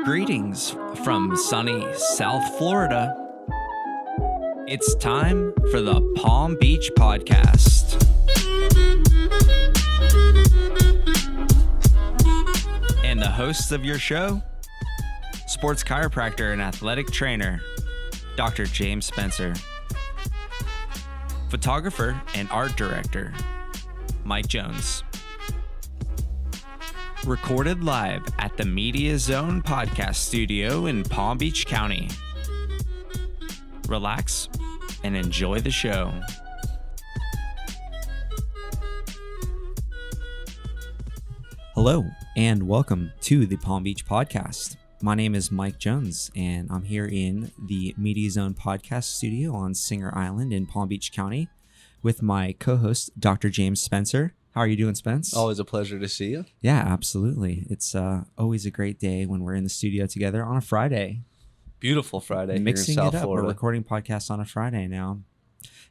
Greetings from sunny South Florida. It's time for the Palm Beach Podcast. And the hosts of your show, sports chiropractor and athletic trainer, Dr. James Spencer. Photographer and art director, Mike Jones. Recorded live at the Media Zone Podcast Studio in Palm Beach County. Relax and enjoy the show. Hello and welcome to the Palm Beach Podcast. My name is Mike Jones and I'm here in the Media Zone Podcast Studio on Singer Island in Palm Beach County with my co-host, Dr. James Spencer. How are you doing, Spence? Always a pleasure to see you. Yeah, absolutely. It's always a great day when we're in the studio together on a Friday. Beautiful Friday Mixing here in it South up. Florida. We're recording podcasts on a Friday now.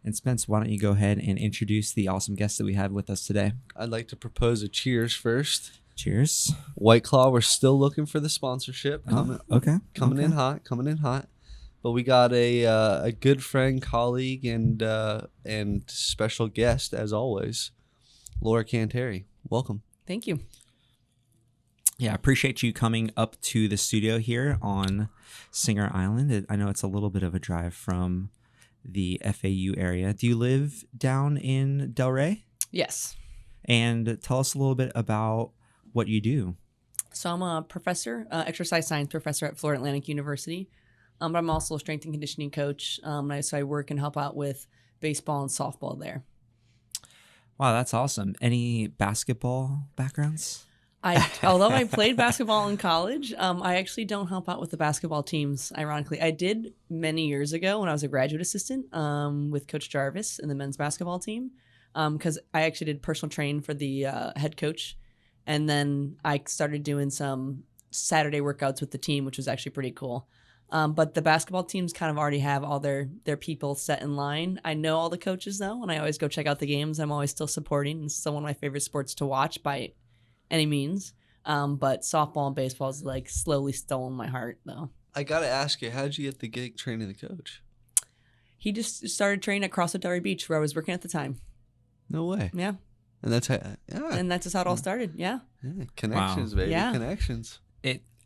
And Spence, why don't you go ahead and introduce the awesome guest that we have with us today? I'd like to propose a cheers first. Cheers. White Claw, we're still looking for the sponsorship. Coming in hot. But we got a good friend, colleague, and special guest, as always, Laura Canteri. Welcome. Thank you. Yeah, I appreciate you coming up to the studio here on Singer Island. I know it's a little bit of a drive from the FAU area. Do you live down in Delray? Yes. And tell us a little bit about what you do. So I'm a professor, exercise science professor at Florida Atlantic University. But I'm also a strength and conditioning coach. So I work and help out with baseball and softball there. Wow, that's awesome. Any basketball backgrounds? Although I played basketball in college, I actually don't help out with the basketball teams, ironically. I did many years ago when I was a graduate assistant with Coach Jarvis in the men's basketball team, because I actually did personal training for the head coach. And then I started doing some Saturday workouts with the team, which was actually pretty cool. But the basketball teams kind of already have all their people set in line. I know all the coaches, though, and I always go check out the games. I'm always still supporting. It's still one of my favorite sports to watch by any means. But softball and baseball is like slowly stolen my heart, though. I got to ask you, how did you get the gig training the coach? He just started training at CrossFit Delray Beach, where I was working at the time. No way. Yeah. And that's how, And that's just how it all started. Yeah. Connections, Wow. baby. Yeah. Connections.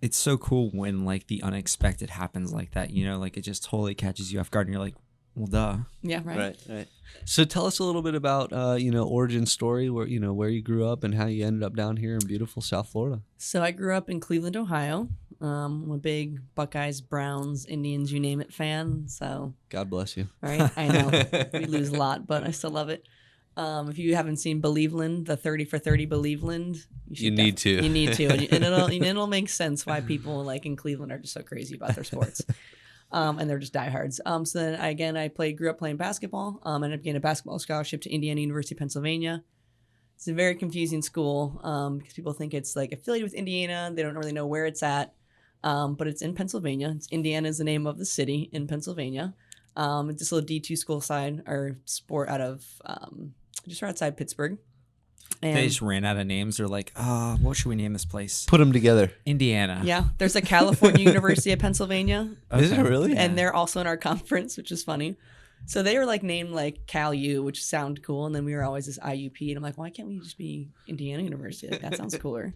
It's so cool when like the unexpected happens like that, you know, like it just totally catches you off guard and you're like, well, duh. Yeah, right. Right. So tell us a little bit about, origin story, where you grew up and how you ended up down here in beautiful South Florida. So I grew up in Cleveland, Ohio. I'm a big Buckeyes, Browns, Indians, you name it fan. So God bless you. right, I know we lose a lot, but I still love it. If you haven't seen Believeland, the 30 for 30 Believeland, You need to. You need to, and it'll make sense why people like in Cleveland are just so crazy about their sports, and they're just diehards. So then I grew up playing basketball. Ended up getting a basketball scholarship to Indiana University, Pennsylvania. It's a very confusing school because people think it's like affiliated with Indiana. They don't really know where it's at, but it's in Pennsylvania. Indiana is the name of the city in Pennsylvania. It's this little D2 school side or sport out of just right outside Pittsburgh. And They just ran out of names. They're like, what should we name this place? Put them together. Indiana. yeah, there's a California University of Pennsylvania, Is it really? and they're also in our conference, which is funny. So they were like named like Cal U, which sounded cool, and then we were always this IUP, and I'm like, why can't we just be Indiana University? Like, that sounds cooler.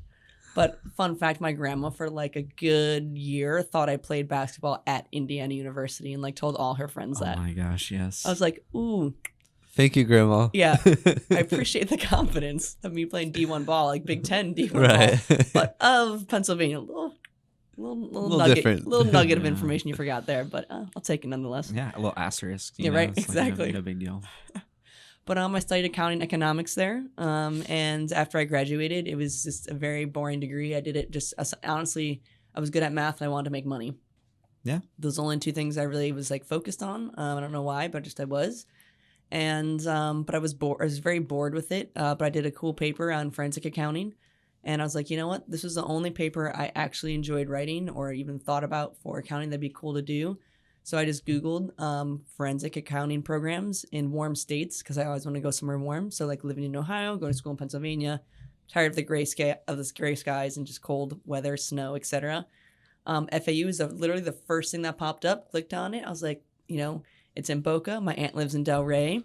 But fun fact, my grandma for like a good year thought I played basketball at Indiana University and like told all her friends that. Oh my gosh, yes. I was like, ooh, Thank you, Grandma. yeah, I appreciate the confidence of me playing D1 ball, like Big Ten D1 Right. ball, but of Pennsylvania. Little nugget, different. little nugget of Yeah. information you forgot there, but I'll take it nonetheless. Yeah, a little asterisk. Yeah, know, right, it's like, exactly. no big deal. But I studied accounting and economics there, and after I graduated, it was just a very boring degree. I did it just honestly. I was good at math and I wanted to make money. Yeah, those are the only two things I really was like focused on. I don't know why, but just I was. And but I was bored. I was very bored with it. But I did a cool paper on forensic accounting, and I was like, you know what? This was the only paper I actually enjoyed writing or even thought about for accounting that'd be cool to do. So I just Googled forensic accounting programs in warm states because I always want to go somewhere warm. So like living in Ohio, going to school in Pennsylvania, tired of the gray skies and just cold weather, snow, etc. FAU is literally the first thing that popped up. Clicked on it. I was like, it's in Boca. My aunt lives in Delray.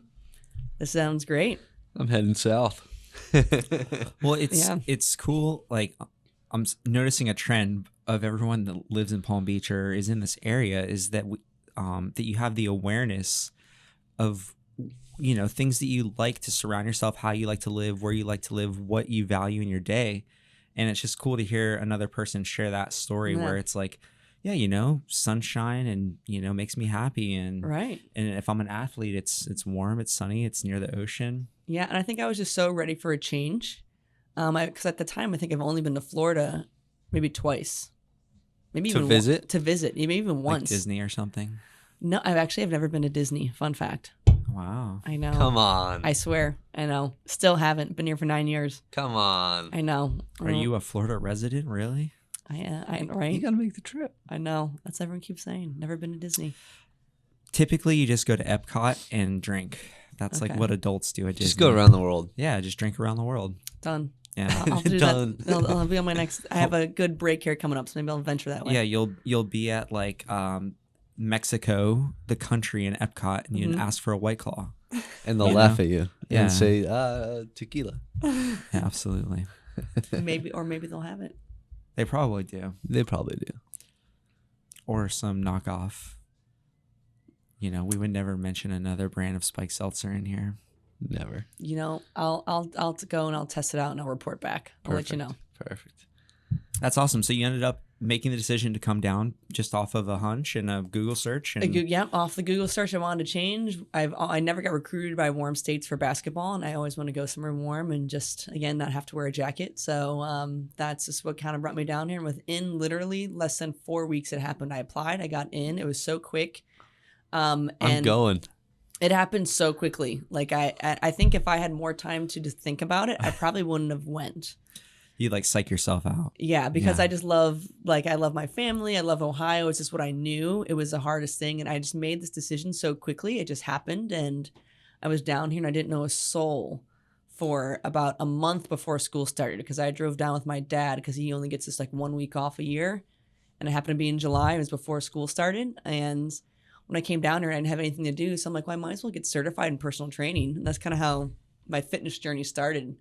This sounds great. I'm heading south. Well, it's cool. Like, I'm noticing a trend of everyone that lives in Palm Beach or is in this area is that that you have the awareness of things that you like to surround yourself, how you like to live, where you like to live, what you value in your day. And it's just cool to hear another person share that story where it's like, sunshine and, makes me happy. And right. And if I'm an athlete, it's warm, it's sunny, it's near the ocean. Yeah. And I think I was just so ready for a change. Because at the time, I think I've only been to Florida maybe twice. Maybe to even visit? To visit. Maybe even once. Like Disney or something? No, I've never been to Disney. Fun fact. Wow. I know. Come on. I swear. I know. Still haven't. Been here for 9 years. Come on. I know. Are you a Florida resident, really? I right? You got to make the trip. I know. That's what everyone keeps saying. Never been to Disney. Typically, you just go to Epcot and drink. That's like what adults do at Disney. Just go around the world. Yeah, just drink around the world. Done. Yeah. I'll do Done. that. I'll be on my next. I have a good break here coming up, so maybe I'll venture that way. Yeah, you'll be at like Mexico, the country, in Epcot, and you ask for a White Claw. And they'll laugh at you Yeah. and say, tequila. Yeah, absolutely. Maybe they'll have it. They probably do. They probably do. or some knockoff. We would never mention another brand of spiked seltzer in here. Never. I'll go and I'll test it out and I'll report back. I'll let you know. Perfect. That's awesome. So you ended up making the decision to come down just off of a hunch and a Google search. And Off the Google search, I wanted to change. I never got recruited by warm states for basketball, and I always want to go somewhere warm and just, again, not have to wear a jacket. So that's just what kind of brought me down here. And within literally less than 4 weeks it happened. I applied. I got in. It was so quick. I'm going. It happened so quickly. Like I think if I had more time to just think about it, I probably wouldn't have went. You like psych yourself out. Yeah, because I just love my family. I love Ohio. It's just what I knew. It was the hardest thing. And I just made this decision so quickly. It just happened. And I was down here and I didn't know a soul for about a month before school started, because I drove down with my dad because he only gets this like 1 week off a year. And it happened to be in July. It was before school started. And when I came down here, I didn't have anything to do. So I'm like, well, I might as well get certified in personal training. And that's kind of how my fitness journey started.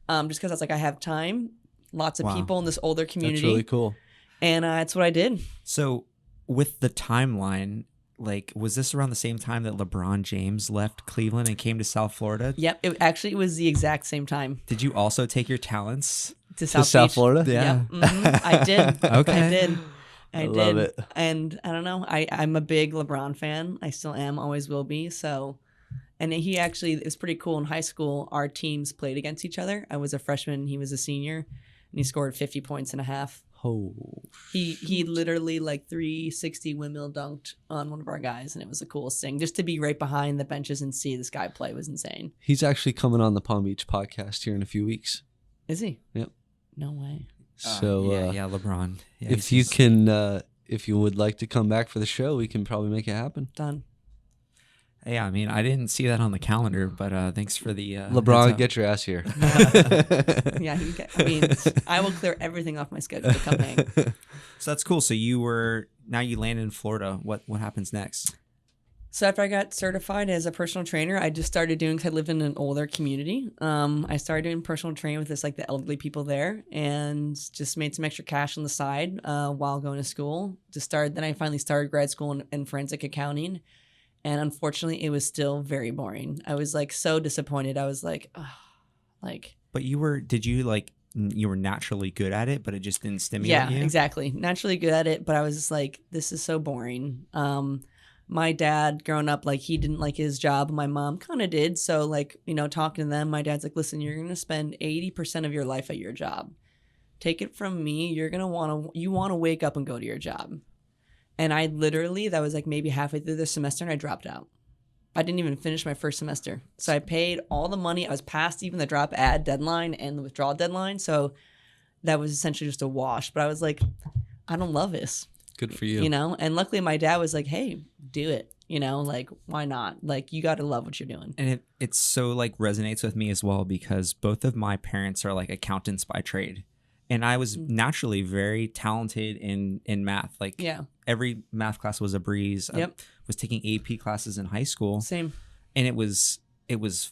Just because I was like, I have time, lots of people in this older community. That's really cool. And that's what I did. So with the timeline, like, was this around the same time that LeBron James left Cleveland and came to South Florida? Yep. It was the exact same time. Did you also take your talents to South Beach? Florida? Yeah. I did. Okay. I did. I did. Love it. And I don't know. I'm a big LeBron fan. I still am. Always will be. So, and he actually, it's pretty cool. In high school, our teams played against each other. I was a freshman. He was a senior. And he scored 50 points and a half. Oh, He literally like 360 windmill dunked on one of our guys, and it was the coolest thing. Just to be right behind the benches and see this guy play was insane. he's actually coming on the Palm Beach podcast here in a few weeks. Is he? Yep. No way. So LeBron. Yeah, if you can, if you would like to come back for the show, we can probably make it happen. Done. Yeah, I mean, I didn't see that on the calendar, but thanks for the LeBron, get your ass here. Yeah, I will clear everything off my schedule to come hang. So that's cool. So now you land in Florida. What happens next? So after I got certified as a personal trainer, I just started doing, because I live in an older community. I started doing personal training with the elderly people there, and just made some extra cash on the side while going to school. Then I finally started grad school in forensic accounting. And unfortunately, it was still very boring. I was so disappointed. I was like, oh, But you were naturally good at it, but it just didn't stimulate you? Yeah, exactly. Naturally good at it, but I was just like, this is so boring. My dad, growing up, he didn't like his job. My mom kind of did. So, talking to them, my dad's like, listen, you're going to spend 80% of your life at your job. Take it from me. You want to wake up and go to your job. And I literally, that was maybe halfway through the semester, and I dropped out. I didn't even finish my first semester. So I paid all the money. I was past even the drop ad deadline and the withdrawal deadline. So that was essentially just a wash. But I was like, I don't love this. Good for you. And luckily my dad was like, hey, do it. Why not? You got to love what you're doing. And it's so resonates with me as well, because both of my parents are accountants by trade. And I was naturally very talented in math. Like Yeah. every math class was a breeze. Yep. I was taking AP classes in high school. Same. And it was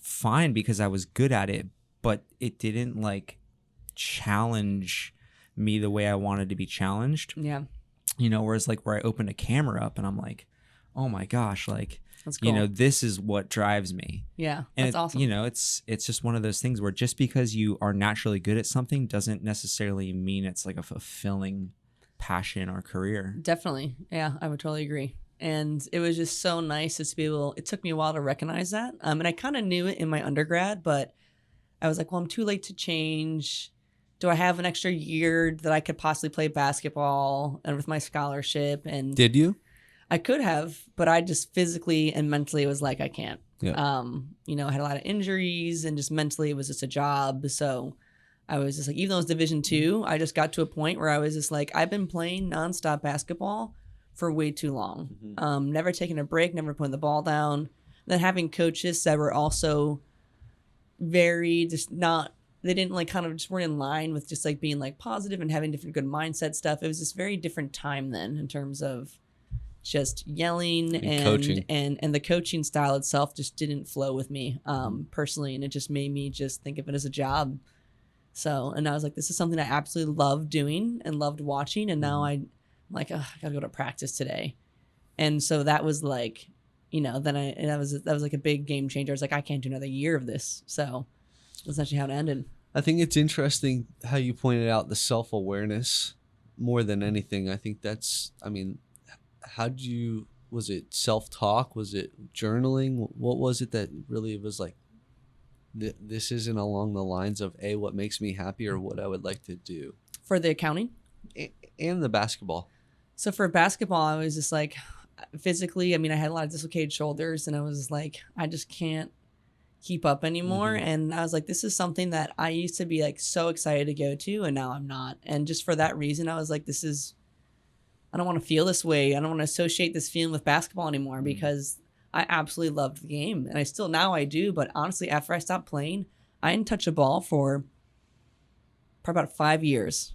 fine because I was good at it, but it didn't like challenge me the way I wanted to be challenged. Yeah. You know, whereas like where I opened a camera up and I'm like, oh my gosh, like, That's cool. you know, this is what drives me. Yeah. And That's awesome. You know, it's just one of those things where just because you are naturally good at something doesn't necessarily mean it's like a fulfilling passion or career. Definitely. Yeah, I would totally agree. And it was just so nice to be able, it took me a while to recognize that. And I kind of knew it in my undergrad, but I was like, well, I'm too late to change. Do I have an extra year that I could possibly play basketball and with my scholarship? And Did you? I could have, but I just physically and mentally was like, I can't. Yeah. You know, I had a lot of injuries and just mentally it was just a job. So I was just like, even though it was Division II, I just got to a point where I was just like, I've been playing nonstop basketball for way too long. Never taking a break, never putting the ball down. Then having coaches that were also very just not, they didn't like kind of just weren't in line with just like being like positive and having different good mindset stuff. It was just very different time then in terms of just yelling and coaching. and the coaching style itself just didn't flow with me personally, and it just made me just think of it as a job. So, and I was like, this is something I absolutely loved doing and loved watching, and now I'm like, oh, I gotta go to practice today. And so that was like, you know, then that was like a big game changer. I was like, I can't do another year of this. So that's actually how it ended. I think it's interesting how you pointed out the self-awareness more than anything. I think that's, I mean, how did you, was it self-talk? Was it journaling? What was it that really was like, this isn't along the lines of what makes me happy or what I would like to do? For the accounting? And the basketball. So for basketball, I was just like, physically, I mean, I had a lot of dislocated shoulders and I was like, I just can't keep up anymore. And I was like, this is something that I used to be like so excited to go to, and now I'm not. And just for that reason, I was like, I don't want to feel this way. I don't want to associate this feeling with basketball anymore because I absolutely loved the game. And I still, now I do. But honestly, after I stopped playing, I didn't touch a ball for probably about 5 years.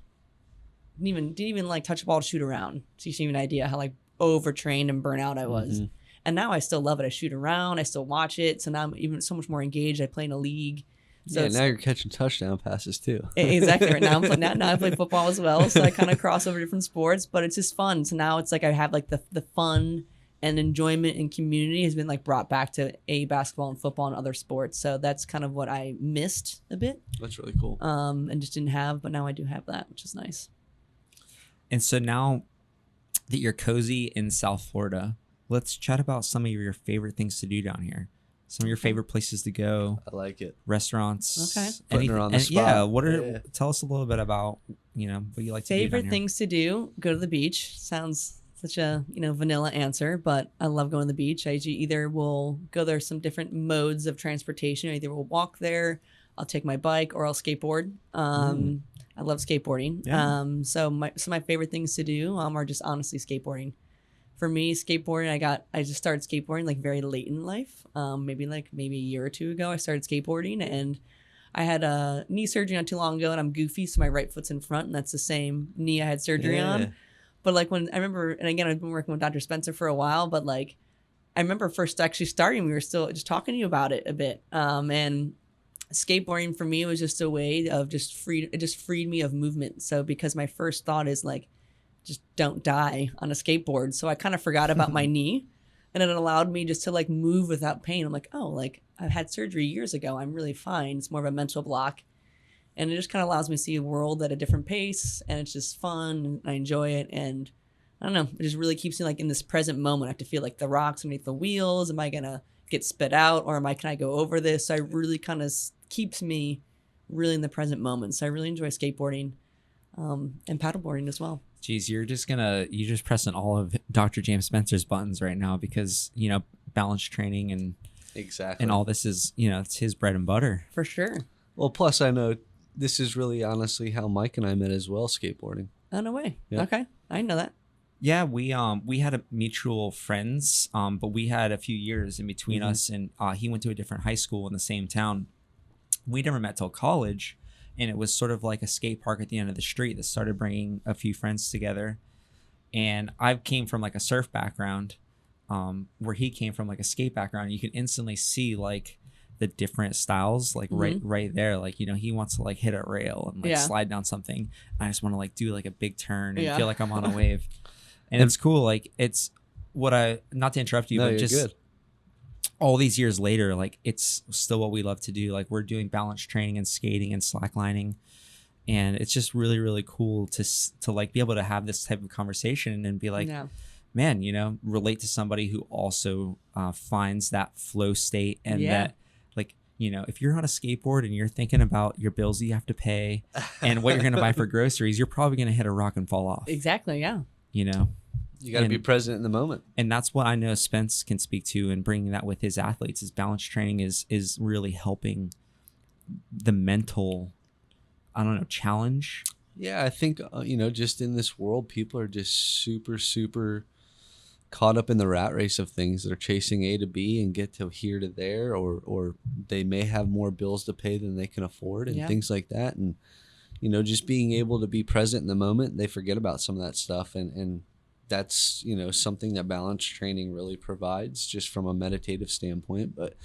Didn't even like touch a ball to shoot around. So you see an idea how like overtrained and burnt out I was. And now I still love it. I shoot around. I still watch it. So now I'm even so much more engaged. I play in a league. So yeah, now you're catching touchdown passes too. Exactly. Right now I'm playing. Now I play football as well. So I kind of cross over different sports, but it's just fun. So now it's like I have like the fun and enjoyment and community has been like brought back to basketball and football and other sports. So that's kind of what I missed a bit. That's really cool. And just didn't have, but now I do have that, which is nice. And so now that you're cozy in South Florida, let's chat about some of your favorite things to do down here. Some of your favorite places to go. I like it. Restaurants. Okay. Putting her on the spot. Yeah. Tell us a little bit about, you know, what you like to do down Favorite here. things to do, go to the beach. Sounds such a, you know, vanilla answer, but I love going to the beach. I either will go there some different modes of transportation. I either will walk there, I'll take my bike, or I'll skateboard. I love skateboarding. Yeah. So my favorite things to do are just honestly skateboarding. For me, skateboarding, I just started skateboarding like very late in life. Maybe a year or two ago, I started skateboarding, and I had a knee surgery not too long ago, and I'm goofy, so my right foot's in front, and that's the same knee I had surgery on. But like when I remember, and again, I've been working with Dr. Spencer for a while, but like I remember first actually starting, we were still just talking to you about it a bit. And skateboarding for me was just a way of it just freed me of movement. So because my first thought is like, just don't die on a skateboard. So I kind of forgot about my knee, and it allowed me just to like move without pain. I'm like, oh, like I've had surgery years ago. I'm really fine. It's more of a mental block. And it just kind of allows me to see the world at a different pace, and it's just fun, and I enjoy it. And I don't know, it just really keeps me like in this present moment. I have to feel like the rocks underneath the wheels. Am I going to get spit out, or can I go over this? So I really kind of keeps me really in the present moment. So I really enjoy skateboarding and paddleboarding as well. Geez, you're just pressing all of Dr. James Spencer's buttons right now because, you know, balance training and exactly, and all this is, you know, it's his bread and butter. For sure. Well, plus I know this is really honestly how Mike and I met as well, skateboarding. Oh, no way. Yeah. Okay. I didn't know that. Yeah, we had a mutual friends, but we had a few years in between us, and he went to a different high school in the same town. We never met till college, and it was sort of like a skate park at the end of the street that started bringing a few friends together. And I came from like a surf background, where he came from like a skate background. You can instantly see like the different styles, like right there. Like, you know, he wants to like hit a rail and like slide down something. I just want to like do like a big turn and feel like I'm on a wave. And it's cool. Like, it's what not to interrupt you, but just good. All these years later, like, it's still what we love to do. Like, we're doing balance training and skating and slacklining. And it's just really, really cool to like be able to have this type of conversation and be like, man, you know, relate to somebody who also finds that flow state and that, like, you know, if you're on a skateboard and you're thinking about your bills that you have to pay and what you're going to buy for groceries, you're probably going to hit a rock and fall off. Exactly. Yeah. You know, you got to be present in the moment. And that's what I know Spence can speak to, and bringing that with his athletes. His balance training is really helping the mental, I don't know, challenge. Yeah, I think, you know, just in this world, people are just super, super caught up in the rat race of things. They're chasing A to B and get to here to there, or they may have more bills to pay than they can afford and things like that. And, you know, just being able to be present in the moment, they forget about some of that stuff. And that's, you know, something that balance training really provides just from a meditative standpoint. But,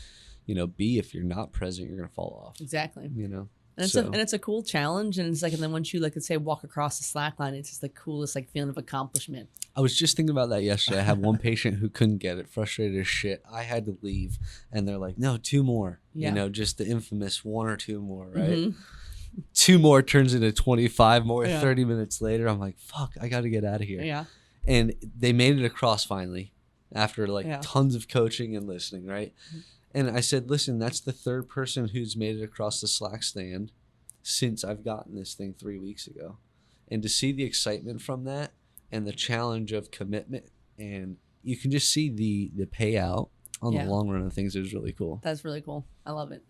you know, if you're not present, you're going to fall off. Exactly. You know? And it's a cool challenge, and it's like, and then once you like, let's say, walk across the slack line, it's just the coolest like feeling of accomplishment. I was just thinking about that yesterday. I had one patient who couldn't get it, frustrated as shit. I had to leave, and they're like, "No, 2 more." You know, just the infamous 1 or 2 more, right? Mm-hmm. 2 more turns into 25 more. 30 minutes later, I'm like, "Fuck, I got to get out of here." Yeah. And they made it across finally, after like tons of coaching and listening, right? Mm-hmm. And I said, listen, that's the 3rd person who's made it across the slack stand since I've gotten this thing 3 weeks ago. And to see the excitement from that and the challenge of commitment, and you can just see the payout on the long run of things is really cool. That's really cool. I love it.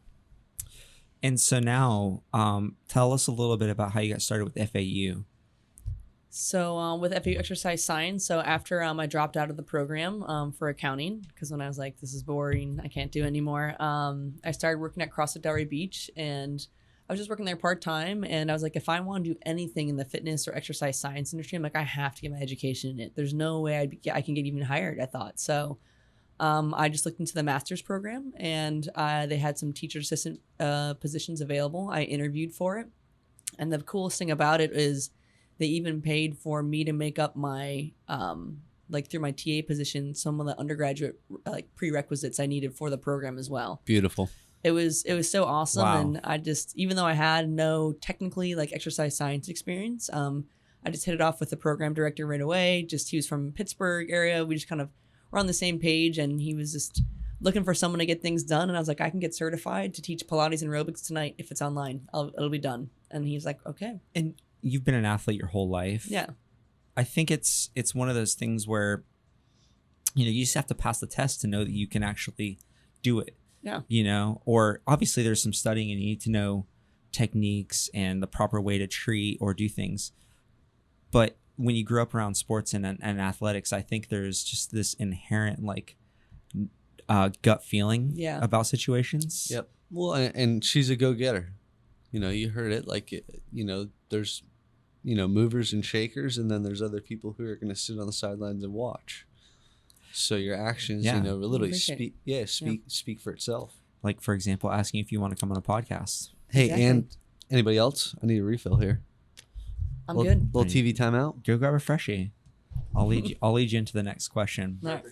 And so now, tell us a little bit about how you got started with FAU. So with FAU Exercise Science, so after I dropped out of the program for accounting, because when I was like, this is boring, I can't do it anymore, I started working at CrossFit Delray Beach, and I was just working there part-time, and I was like, if I want to do anything in the fitness or exercise science industry, I'm like, I have to get my education in it. There's no way I can get even hired, I thought. So I just looked into the master's program, and they had some teacher assistant positions available. I interviewed for it, and the coolest thing about it is they even paid for me to make up my, like through my TA position, some of the undergraduate like prerequisites I needed for the program as well. Beautiful. It was so awesome. Wow. And I just, even though I had no technically like exercise science experience, I just hit it off with the program director right away. He was from Pittsburgh area. We just kind of were on the same page, and he was just looking for someone to get things done. And I was like, I can get certified to teach Pilates and aerobics tonight. If it's online, it'll be done. And he's like, okay. And you've been an athlete your whole life. Yeah. I think it's one of those things where, you know, you just have to pass the test to know that you can actually do it. Yeah. You know, or obviously there's some studying and you need to know techniques and the proper way to treat or do things. But when you grew up around sports and athletics, I think there's just this inherent like gut feeling about situations. Yep. Well, and she's a go-getter. You know, you heard it. Like, you know, there's, you know, movers and shakers, and then there's other people who are going to sit on the sidelines and watch. So your actions, you know, literally speak for itself. Like, for example, asking if you want to come on a podcast. Hey, and anybody else? I need a refill here. I'm good. Little TV timeout. Go grab a freshie. I'll lead you into the next question. Right.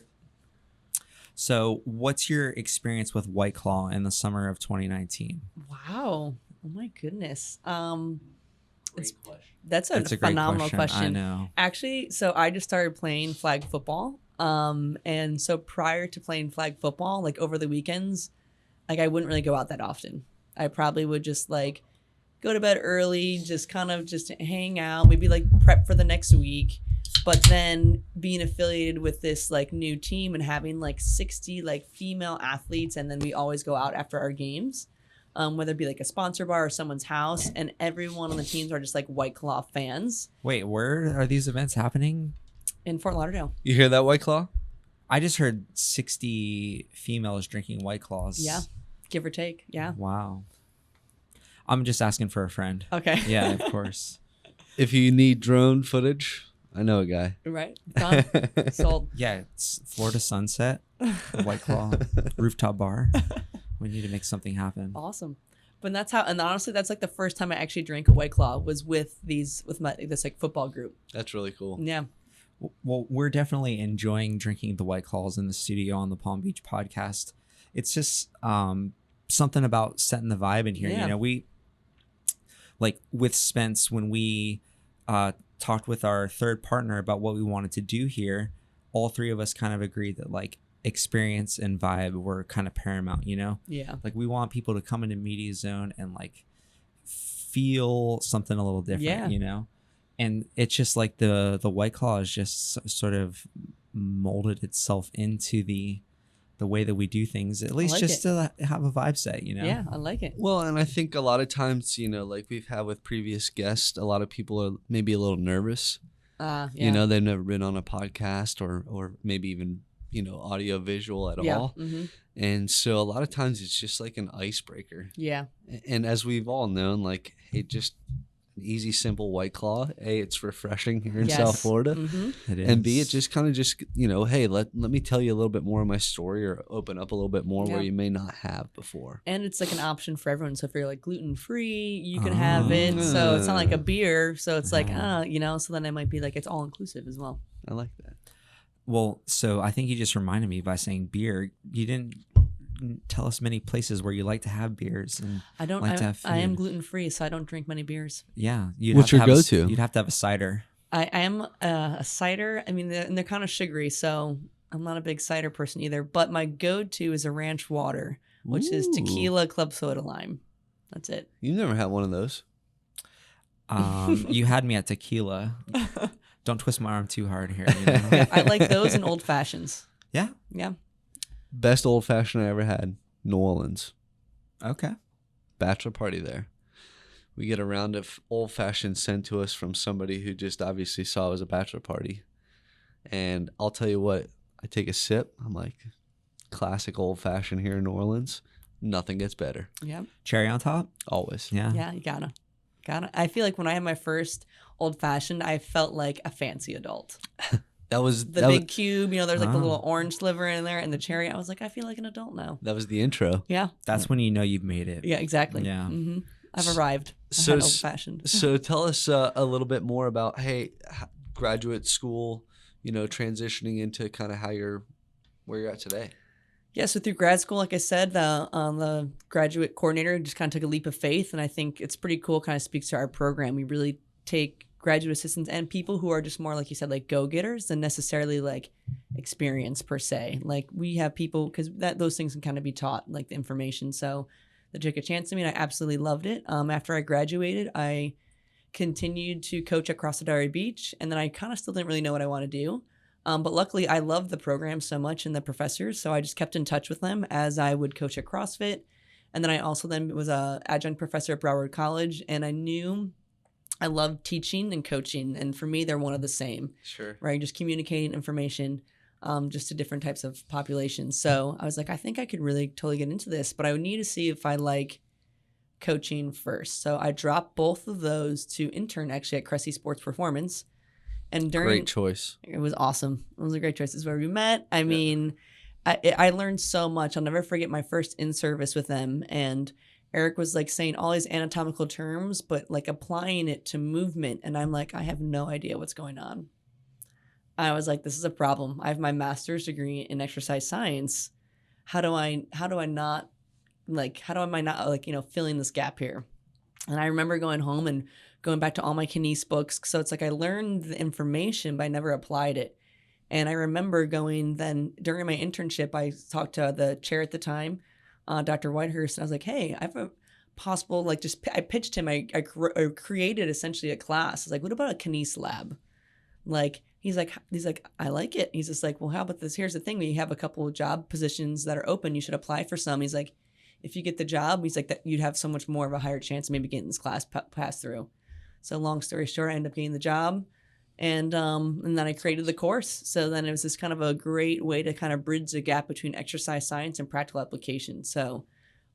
So, what's your experience with White Claw in the summer of 2019? Wow. Oh my goodness. Great question. That's a phenomenal question. I know. Actually, so I just started playing flag football. And so prior to playing flag football, like over the weekends, like I wouldn't really go out that often. I probably would just like go to bed early, just kind of just hang out, maybe like prep for the next week. But then being affiliated with this like new team and having like 60 like female athletes, and then we always go out after our games, whether it be like a sponsor bar or someone's house, and everyone on the teams are just like White Claw fans. Wait, where are these events happening? In Fort Lauderdale. You hear that, White Claw? I just heard 60 females drinking White Claws. Yeah, give or take. Yeah. Wow. I'm just asking for a friend. Okay. Yeah, of course. If you need drone footage, I know a guy. Right. Done. Sold. Yeah, it's Florida Sunset, White Claw, rooftop bar. We need to make something happen. Awesome. But that's how, and honestly, that's like the first time I actually drank a White Claw was with this like football group. That's really cool. Yeah. Well, we're definitely enjoying drinking the White Claws in the studio on the Palm Beach podcast. It's just something about setting the vibe in here. Yeah. You know, we like with Spence when we talked with our third partner about what we wanted to do here. All three of us kind of agreed that like experience and vibe were kind of paramount. You know, Yeah. like we want people to come into Media Zone and like feel something a little different. Yeah. You know. And it's just like the White Claw has just sort of molded itself into the way that we do things, at least like just to have a vibe set, you know? Yeah, I like it. Well, and I think a lot of times, you know, like we've had with previous guests, a lot of people are maybe a little nervous. Yeah. You know, they've never been on a podcast or maybe even, you know, audio visual at all. Mm-hmm. And so a lot of times it's just like an icebreaker. Yeah. And as we've all known, like, hey, just an easy, simple White Claw. A, it's refreshing here in Yes. South Florida. Mm-hmm. It is. And B, it just kind of just, you know, hey, let me tell you a little bit more of my story or open up a little bit more Yeah. where you may not have before. And it's like an option for everyone. So if you're like gluten free, you can have it. So it's not like a beer. So it's like, you know, so then it might be like it's all inclusive as well. I like that. Well, so I think you just reminded me by saying beer. You didn't tell us many places where you like to have beers. And I don't, like to have I am food. gluten free, so I don't drink many beers. yeah. What's your go-to? You'd have to have a cider. I am a cider. I mean, they're kind of sugary, so I'm not a big cider person either. But my go-to is a ranch water, which is Ooh. tequila, club soda, lime. That's it. You've never had one of those. You had me at tequila. Don't twist my arm too hard here. You know? Yeah, I like those and old fashions. Yeah. Yeah. Best old fashioned I ever had, New Orleans. Okay. Bachelor party there. We get a round of old fashioned sent to us from somebody who just obviously saw it was a bachelor party. And I'll tell you what, I take a sip. I'm like, classic old fashioned here in New Orleans. Nothing gets better. Yeah. Cherry on top. Always. Yeah. Yeah, you gotta. I feel like when I had my first old fashioned, I felt like a fancy adult. That was The that big was, cube, you know, there's like the Oh. little orange sliver in there and the cherry. I was like, I feel like an adult now. that was the intro. Yeah. That's when you know you've made it. Yeah, exactly. Yeah. hmm I've arrived. I So had s- old fashioned. So tell us a little bit more about, hey, graduate school, you know, transitioning into kind of where you're at today. Yeah, so through grad school, like I said, the graduate coordinator just kind of took a leap of faith, and I think it's pretty cool. Kind of speaks to our program. We really take graduate assistants and people who are just more, like you said, like go-getters than necessarily like experience per se. Like we have people because those things can kind of be taught, like the information. So they took a chance on me, and I absolutely loved it. After I graduated, I continued to coach at Cross Beach, and then I kind of still didn't really know what I want to do. But luckily, I loved the program so much and the professors, so I just kept in touch with them as I would coach at CrossFit. And then I also then was a adjunct professor at Broward College, and I knew I loved teaching and coaching. And for me, they're one of the same, Sure. right? Just communicating information just to different types of populations. So I was like, I think I could really totally get into this, but I would need to see if I like coaching first. So I dropped both of those to intern actually at Cressy Sports Performance. And Great choice. it was awesome. It was a great choice. This is where we met. I mean, I learned so much. I'll never forget my first in-service with them. And Eric was like saying all these anatomical terms, but like applying it to movement. And I'm like, I have no idea what's going on. I was like, this is a problem. I have my master's degree in exercise science. How do I not filling this gap here? And I remember going home and going back to all my kines books. So it's like I learned the information, but I never applied it. And I remember going then during my internship, I talked to the chair at the time, Dr. Whitehurst, and I was like, hey, I have a possible, I pitched him, I created essentially a class. I was like, what about a kines lab? Like, he's like, I like it. He's just like, well, how about this? Here's the thing. We have a couple of job positions that are open. You should apply for some. He's like, if you get the job, he's like, that you'd have so much more of a higher chance of maybe getting this class passed through. So long story short, I ended up getting the job, and then I created the course. So then it was this kind of a great way to kind of bridge the gap between exercise science and practical application. So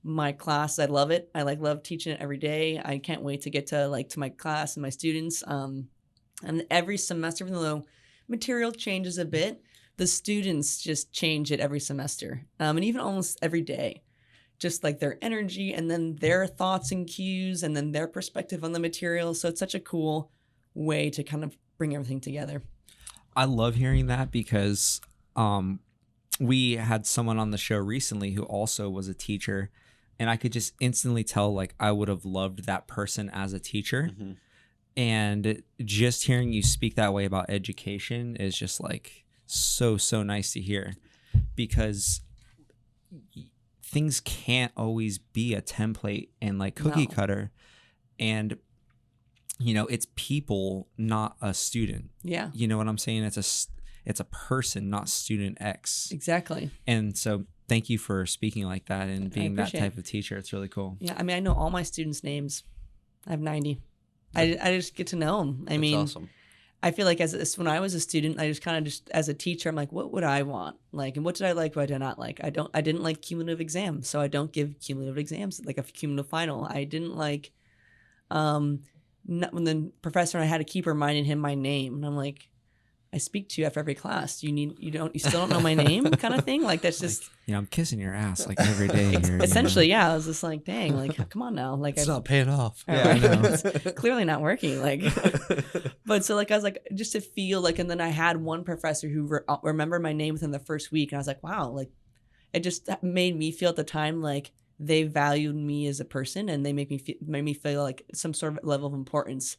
my class. I love it. I love teaching it every day. I can't wait to get to my class and my students. And every semester, even though material changes a bit, the students just change it every semester. And even almost every day, just like their energy and then their thoughts and cues and then their perspective on the material. So it's such a cool way to kind of bring everything together. I love hearing that because we had someone on the show recently who also was a teacher, and I could just instantly tell like I would have loved that person as a teacher. Mm-hmm. And just hearing you speak that way about education is just like so nice to hear, because things can't always be a template and like cookie cutter. And it's people, not a student. Yeah. You know what I'm saying? It's a person, not student X. Exactly. And so thank you for speaking like that and being that type it. of teacher. It's really cool. Yeah. I mean, I know all my students' names. I have 90. I just get to know them. I mean, awesome. I feel like when I was a student, I just kind of as a teacher, I'm like, what would I want? Like, and what did I like? What did I not like? I didn't like cumulative exams. So I don't give cumulative exams, like a cumulative final. I didn't like, when the professor and I had to keep reminding him my name. And I'm like, I speak to you after every class. You still don't know my name kind of thing. Like, that's just, like, I'm kissing your ass like every day here. Essentially. Yeah. I was just like, dang, like, come on now. Like, it's not paying off. Yeah, I know. It's clearly not working. Like, but so like, I was like, just to feel like, and then I had one professor who remembered my name within the first week. And I was like, wow, like it just made me feel at the time, like they valued me as a person and they made me feel like some sort of level of importance.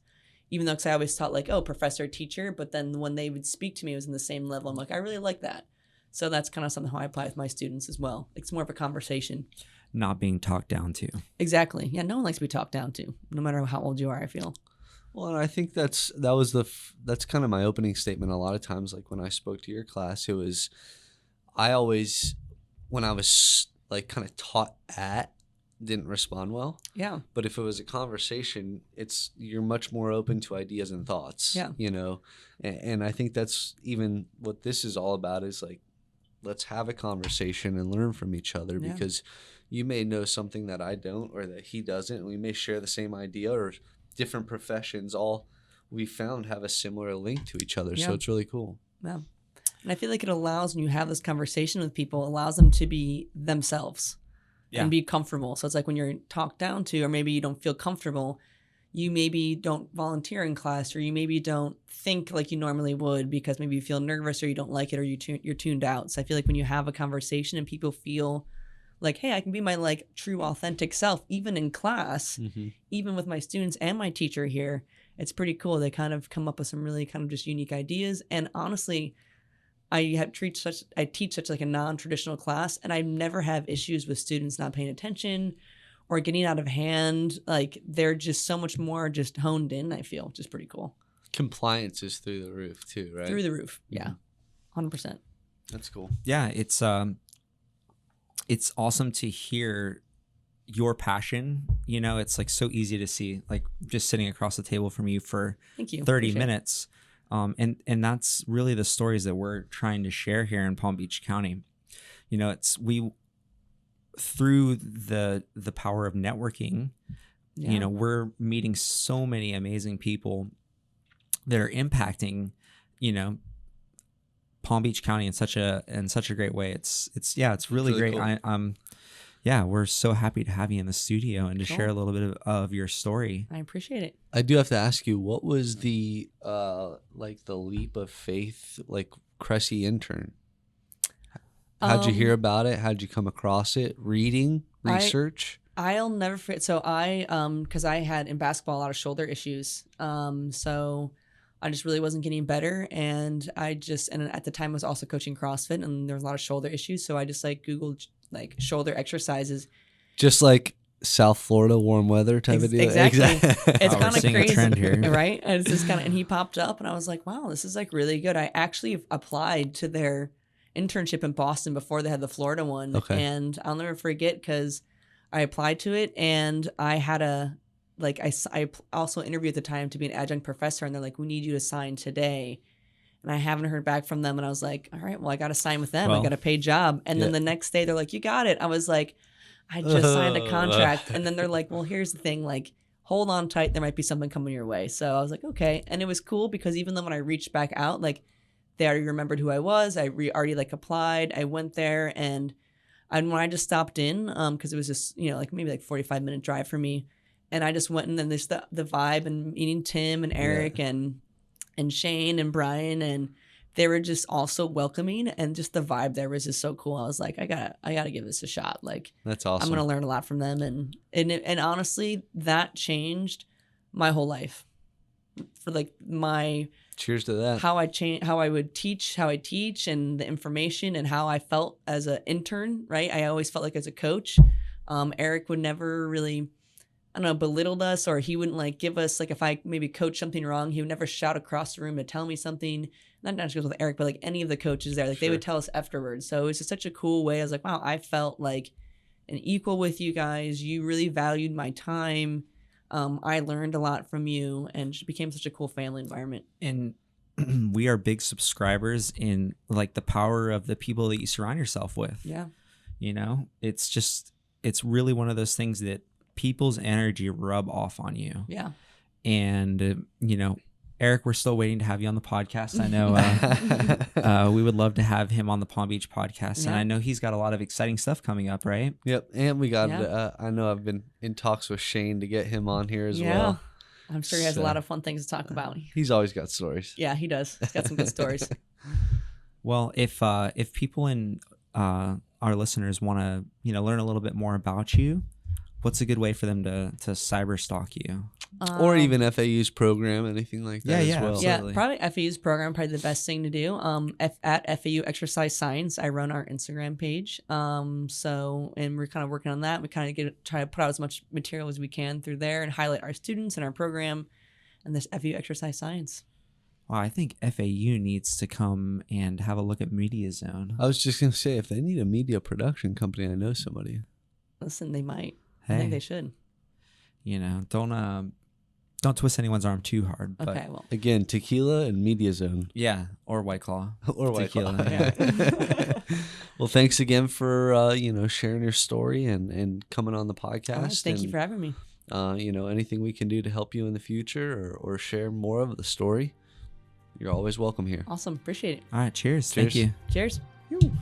Even though, because I always thought like, oh, professor, teacher, but then when they would speak to me, it was in the same level. I'm like, I really like that. So that's kind of something how I apply with my students as well. It's more of a conversation. Not being talked down to. Exactly. Yeah, no one likes to be talked down to, no matter how old you are, I feel. Well, and I think that's kind of my opening statement. A lot of times, like when I spoke to your class, it was, I always, when I was like kind of taught at, didn't respond well. Yeah. But if it was a conversation, you're much more open to ideas and thoughts. Yeah. And I think that's even what this is all about, is like, let's have a conversation and learn from each other, because you may know something that I don't or that he doesn't, and we may share the same idea, or different professions all we found have a similar link to each other. So it's really cool. Yeah. And I feel like it allows, when you have this conversation with people, allows them to be themselves. Yeah. And be comfortable. So it's like when you're talked down to, or maybe you don't feel comfortable, you maybe don't volunteer in class, or you maybe don't think like you normally would because maybe you feel nervous or you don't like it, or you're tuned out. So I feel like when you have a conversation and people feel like, hey, I can be my like true authentic self, even in class, even with my students and my teacher here, it's pretty cool. They kind of come up with some really kind of just unique ideas. And honestly, I teach such like a non-traditional class, and I never have issues with students not paying attention or getting out of hand. Like, they're just so much more just honed in, I feel, which is pretty cool. Compliance is through the roof too, right? Through the roof. Yeah. 100%. That's cool. Yeah. It's awesome to hear your passion. It's like so easy to see, like just sitting across the table from you for Thank you. 30 minutes. And that's really the stories that we're trying to share here in Palm Beach County. Through the power of networking, we're meeting so many amazing people that are impacting, Palm Beach County in such a great way. It's really great. Cool. We're so happy to have you in the studio and to share a little bit of your story. I appreciate it. I do have to ask you, what was the the leap of faith, like Cressy intern? How'd you hear about it? How'd you come across it? Reading, research? I'll never forget. So because I had in basketball a lot of shoulder issues. So I just really wasn't getting better. And and at the time I was also coaching CrossFit, and there was a lot of shoulder issues. So I just like Googled like shoulder exercises. Just like South Florida warm weather type of deal. Exactly. It's kind of crazy, a trend here. right? And it's just and he popped up, and I was like, wow, this is like really good. I actually applied to their internship in Boston before they had the Florida one. Okay. And I'll never forget, because I applied to it, and I had I also interviewed at the time to be an adjunct professor, and they're like, we need you to sign today. And I haven't heard back from them. And I was like, all right, well, I got to sign with them. I got a paid job. And then the next day they're like, you got it. I was like, I just signed a contract. And then they're like, well, here's the thing, like, hold on tight. There might be something coming your way. So I was like, okay. And it was cool because even though when I reached back out, like, they already remembered who I was. I already like applied. I went there, and when I just stopped in, because it was just, like maybe like 45-minute drive for me. And I just went, and then there's the vibe, and meeting Tim and Eric and Shane and Brian, and they were just all so welcoming, and just the vibe there was just so cool. I was like, I gotta give this a shot. Like, that's awesome. I'm gonna learn a lot from them, and honestly, that changed my whole life. For like my cheers to that. How I would teach, how I teach, and the information, and how I felt as an intern. Right, I always felt like as a coach, Eric would never really, I don't know, belittled us, or he wouldn't like give us, like, if I maybe coached something wrong, he would never shout across the room to tell me something. Not just with Eric, but like any of the coaches there, like they would tell us afterwards. So it was just such a cool way. I was like, wow, I felt like an equal with you guys. You really valued my time. I learned a lot from you, and it became such a cool family environment. And we are big subscribers in like the power of the people that you surround yourself with. Yeah. It's really one of those things that people's energy rub off on you. Yeah. And, Eric, we're still waiting to have you on the podcast. I know we would love to have him on the Palm Beach podcast. Yeah. And I know he's got a lot of exciting stuff coming up, right? Yep. And we got, I know I've been in talks with Shane to get him on here as well. I'm sure he has a lot of fun things to talk about. He's always got stories. Yeah, he does. He's got some good stories. Well, if people in our listeners want to, learn a little bit more about you, what's a good way for them to cyber stalk you? Or even FAU's program, anything like that as well. Absolutely. Yeah, probably FAU's program, probably the best thing to do. At FAU Exercise Science, I run our Instagram page. And we're kind of working on that. We kind of try to put out as much material as we can through there and highlight our students and our program and this FAU Exercise Science. Well, I think FAU needs to come and have a look at Media Zone. I was just going to say, if they need a media production company, I know somebody. Listen, they might. Hey, I think they should. Don't twist anyone's arm too hard. But Okay, well. Again, tequila and Media Zone. Yeah, or White Claw. Or White Tequila, Claw. yeah. Well, thanks again for, sharing your story and coming on the podcast. Right, thank you for having me. Anything we can do to help you in the future or share more of the story, you're always welcome here. Awesome. Appreciate it. All right, cheers. Cheers. Thank you. Cheers. Yoo.